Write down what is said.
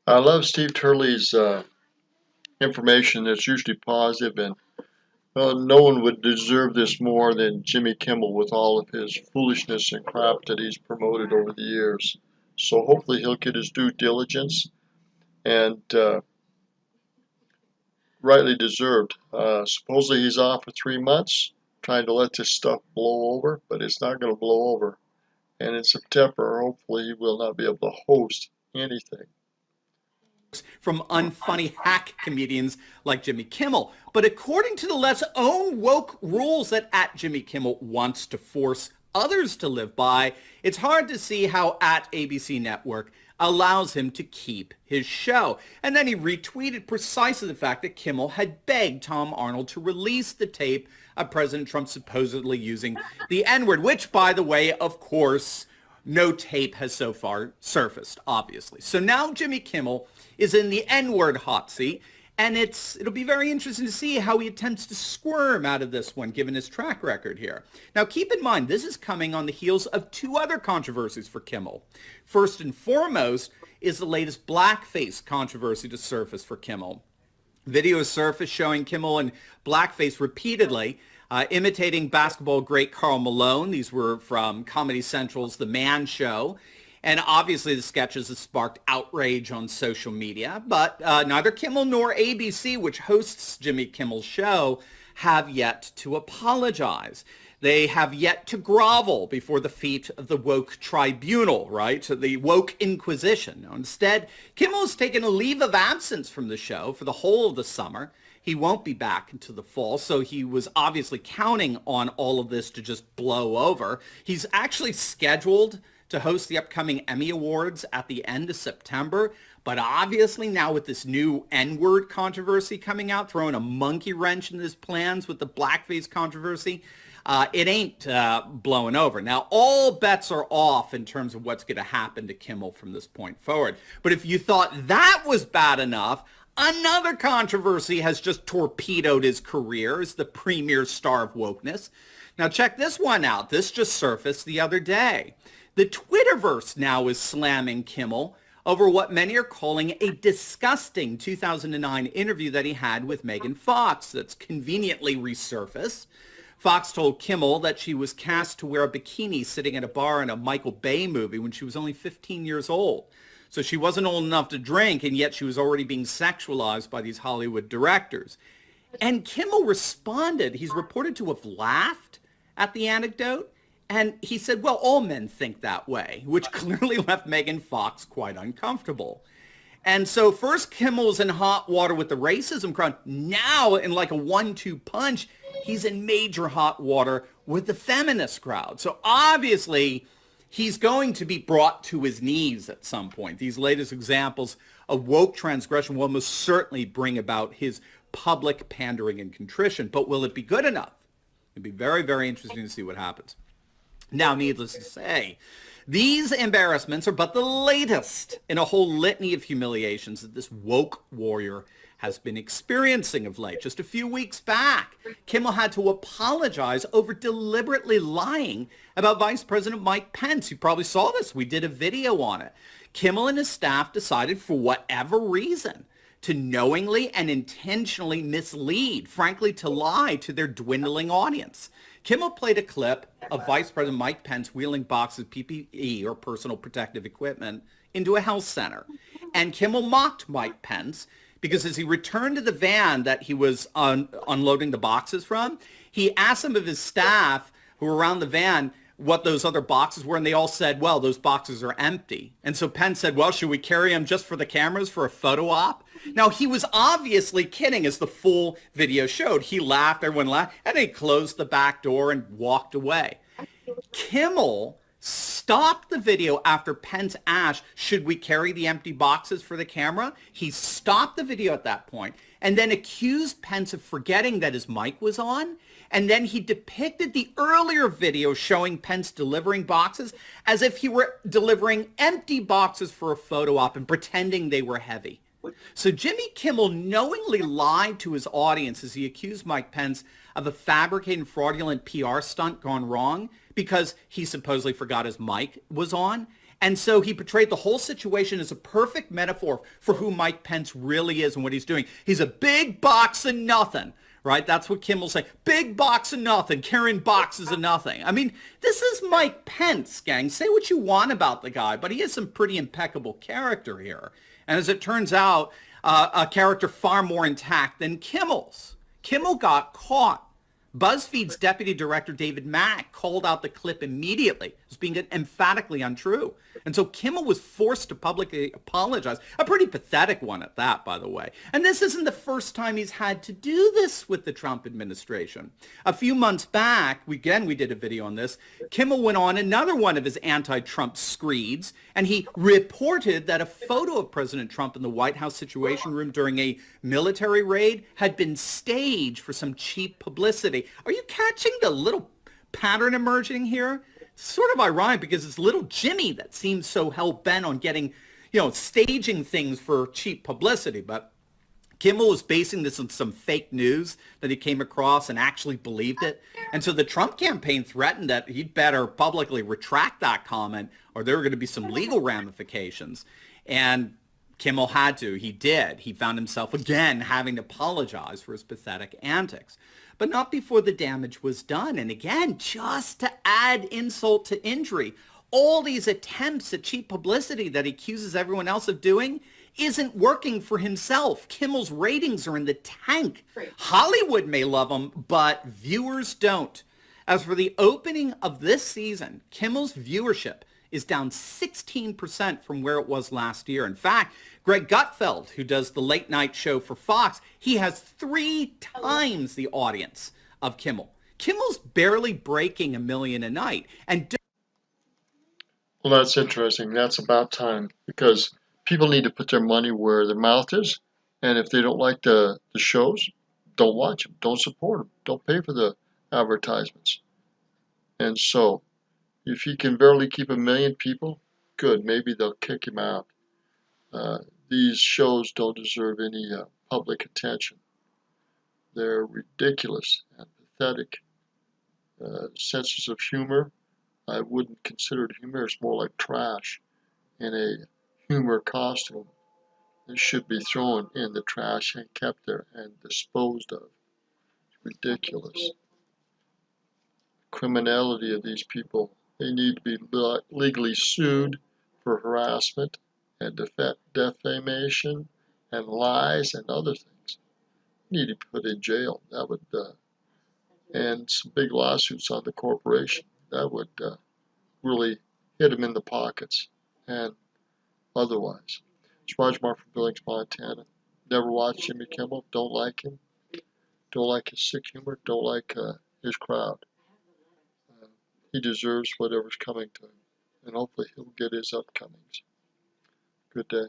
I love Steve Turley's information that's usually positive, and no one would deserve this more than Jimmy Kimmel with all of his foolishness and crap that he's promoted over the years. So hopefully he'll get his due diligence and rightly deserved. Supposedly he's off for 3 months, trying to let this stuff blow over, but it's not going to blow over. And in September, hopefully he will not be able to host anything. From unfunny hack comedians like Jimmy Kimmel. But according to the left's own woke rules that Jimmy Kimmel wants to force others to live by, it's hard to see how ABC Network allows him to keep his show. And then he retweeted precisely the fact that Kimmel had begged Tom Arnold to release the tape of President Trump supposedly using the N-word, which, by the way, of course, no tape has so far surfaced, obviously. So now Jimmy Kimmel is in the N-word hot seat, and it'll be very interesting to see how he attempts to squirm out of this one, given his track record here. Now, keep in mind, this is coming on the heels of two other controversies for Kimmel. First and foremost is the latest blackface controversy to surface for Kimmel. Video surfaced showing Kimmel in blackface repeatedly, imitating basketball great Karl Malone. These were from Comedy Central's The Man Show. And obviously the sketches have sparked outrage on social media. But neither Kimmel nor ABC, which hosts Jimmy Kimmel's show, have yet to apologize. They have yet to grovel before the feet of the woke tribunal, right? The woke inquisition. Now, instead, Kimmel has taken a leave of absence from the show for the whole of the summer. He won't be back until the fall, so he was obviously counting on all of this to just blow over. He's actually scheduled to host the upcoming Emmy Awards at the end of September. But obviously now with this new N-word controversy coming out, throwing a monkey wrench in his plans with the blackface controversy, it ain't blowing over. Now, all bets are off in terms of what's going to happen to Kimmel from this point forward. But if you thought that was bad enough, another controversy has just torpedoed his career as the premier star of wokeness. Now, check this one out. This just surfaced the other day. The Twitterverse now is slamming Kimmel over what many are calling a disgusting 2009 interview that he had with Megan Fox that's conveniently resurfaced. Fox told Kimmel that she was cast to wear a bikini sitting at a bar in a Michael Bay movie when she was only 15 years old. So she wasn't old enough to drink, and yet she was already being sexualized by these Hollywood directors. And Kimmel responded. He's reported to have laughed at the anecdote. And he said, well, all men think that way, which clearly left Megan Fox quite uncomfortable. And so first Kimmel's in hot water with the racism crowd. Now, in like a 1-2 punch, he's in major hot water with the feminist crowd. So obviously, he's going to be brought to his knees at some point. These latest examples of woke transgression will most certainly bring about his public pandering and contrition. But will it be good enough? It'll be very, very interesting to see what happens. Now, needless to say, these embarrassments are but the latest in a whole litany of humiliations that this woke warrior has been experiencing of late. Just a few weeks back, Kimmel had to apologize over deliberately lying about Vice President Mike Pence. You probably saw this. We did a video on it. Kimmel and his staff decided, for whatever reason, to knowingly and intentionally mislead, frankly, to lie to their dwindling audience. Kimmel played a clip of Vice President Mike Pence wheeling boxes of PPE, or personal protective equipment, into a health center. And Kimmel mocked Mike Pence because as he returned to the van that he was unloading the boxes from, he asked some of his staff who were around the van what those other boxes were, and they all said, well, those boxes are empty. And so Pence said, well, should we carry them just for the cameras for a photo op? Now, he was obviously kidding, as the full video showed. He laughed, everyone laughed, and he closed the back door and walked away. Kimmel stopped the video after Pence asked, should we carry the empty boxes for the camera? He stopped the video at that point and then accused Pence of forgetting that his mic was on. And then he depicted the earlier video showing Pence delivering boxes as if he were delivering empty boxes for a photo op and pretending they were heavy. So Jimmy Kimmel knowingly lied to his audience as he accused Mike Pence of a fabricated fraudulent PR stunt gone wrong because he supposedly forgot his mic was on. And so he portrayed the whole situation as a perfect metaphor for who Mike Pence really is and what he's doing. He's a big box of nothing, right? That's what Kimmel's saying. Big box of nothing, carrying boxes of nothing. I mean, this is Mike Pence, gang. Say what you want about the guy, but he has some pretty impeccable character here. And as it turns out, a character far more intact than Kimmel's. Kimmel got caught. BuzzFeed's deputy director, David Mack, called out the clip immediately as being emphatically untrue. And so Kimmel was forced to publicly apologize. A pretty pathetic one at that, by the way. And this isn't the first time he's had to do this with the Trump administration. A few months back, we did a video on this, Kimmel went on another one of his anti-Trump screeds, and he reported that a photo of President Trump in the White House Situation Room during a military raid had been staged for some cheap publicity. Are you catching the little pattern emerging here? Sort of ironic because it's little Jimmy that seems so hell-bent on getting, staging things for cheap publicity. But Kimmel was basing this on some fake news that he came across and actually believed it. And so the Trump campaign threatened that he'd better publicly retract that comment or there were going to be some legal ramifications. And Kimmel had to. He did. He found himself again having to apologize for his pathetic antics. But not before the damage was done. And again, just to add insult to injury, all these attempts at cheap publicity that he accuses everyone else of doing isn't working for himself. Kimmel's ratings are in the tank. Hollywood may love him, but viewers don't. As for the opening of this season, Kimmel's viewership is down 16% from where it was last year. In fact, Greg Gutfeld, who does the late night show for Fox, he has 3 times the audience of Kimmel. Kimmel's barely breaking 1 million a night. And Well, that's interesting. That's about time because people need to put their money where their mouth is. And if they don't like the shows, don't watch them. Don't support them. Don't pay for the advertisements. And so if he can barely keep 1 million people, good. Maybe they'll kick him out. These shows don't deserve any public attention. They're ridiculous and pathetic. Senses of humor, I wouldn't consider it humor. It's more like trash in a humor costume. It should be thrown in the trash and kept there and disposed of. It's ridiculous. Criminality of these people. They need to be legally sued for harassment and defamation and lies and other things. Need to be put in jail. That would and some big lawsuits on the corporation. That would really hit them in the pockets and otherwise. It's Roger Mark from Billings, Montana. Never watched Jimmy Kimmel. Don't like him. Don't like his sick humor. Don't like his crowd. He deserves whatever's coming to him, and hopefully he'll get his upcomings. Good day.